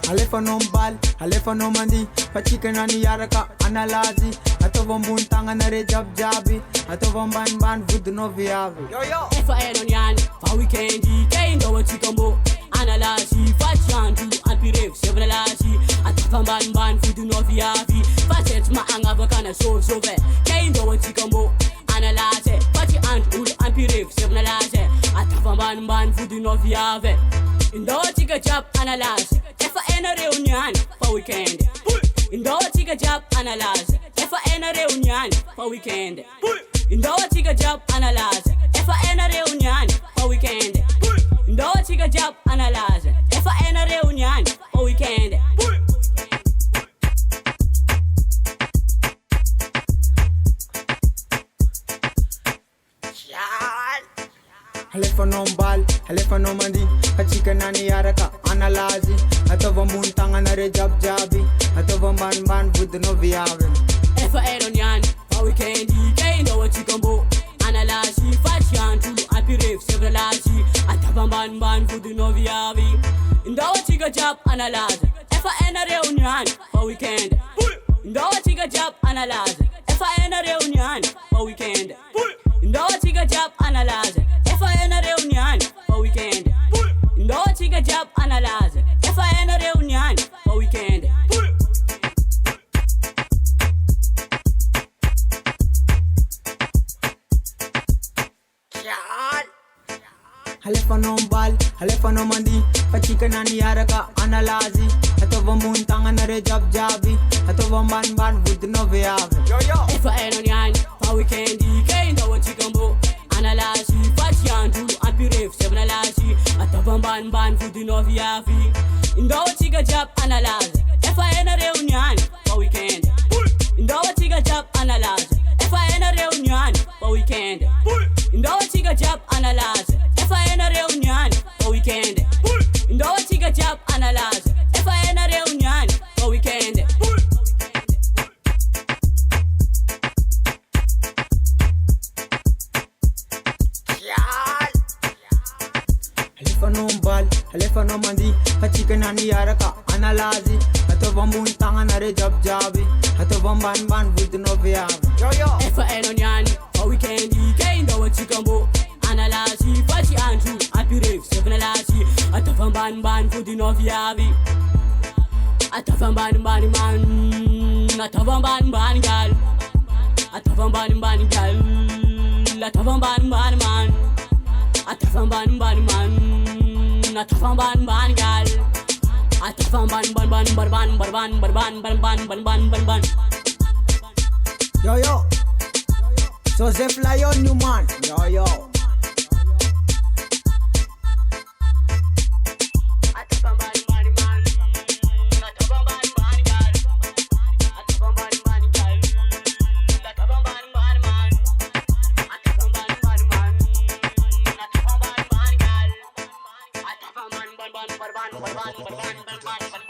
Alefanom bal, alefanom mandi, pachika nani yaraka analazi, atovam buntanga nare jab jabi, atovam ban vudu no viavi. Yo yo. If I don't yan, for weekend, kain do chikambo, analazi, fachantu, anpirev, sevralazi, atovam ban vudu no viavi, fachet ma anga bakana so ve, kain do chikambo, analazi, fachi antu, anpirev, sevralazi, atovam ban vudu no viavi. Indo chica job analyze. If I in a reunion for weekend. Indo chica job analyze. If I in a reunion for weekend. Indo chica job analyze. If I in a reunion for weekend. Indo chica job analyze. If I in a reunion for weekend. Alefanom bal, alefanom mandi, pachika nani yaraka analazi, atovam buntanga nare jab jabi, atovam ban vudu no viavi. If I don't yan, for weekend, kain do chikambo, analazi, fachantu, anpirev, sevralazi, atovam ban vudu no viavi. Indo chica job analyze. If I in a reunion for weekend. Indo chica job analyze. If I in a reunion for weekend. Indo chica job analyze. If I in a reunion for weekend. Indo chica job analyze. If I in a reunion for weekend. Alefanom bal, alefanom mandi, pachika nani yaraka analazi, atovam buntanga nare jab jabi, atovam ban vudu no viavi. Yo yo. If I don't yan, for weekend, kain do chikambo, analazi, fachantu, anpirev, sevralazi, atovam ban vudu no viavi. Indo chica job analyze. If I in a reunion for weekend. Indo chica job analyze. If I in a reunion for weekend. Indo chica job analyze. If I in a reunion for weekend. Indo chica job analyze. If I in a reunion for weekend. Alefanom bal, alefanom mandi, pachika nani yaraka analazi, atovam buntanga nare jab jabi, atovam ban vudu no viavi. Yo yo. If I don't yan, for weekend, kain do chikambo, analazi, fachi antu, anpirev, sevralazi, atovam ban vudu no viavi. Atovam ban atovam ban gal, atovam ban gal, atovam ban man, atovam ban atovam ban gal, atovam ban. Yo yo, Joseph Lion Newman. Yo yo. Ban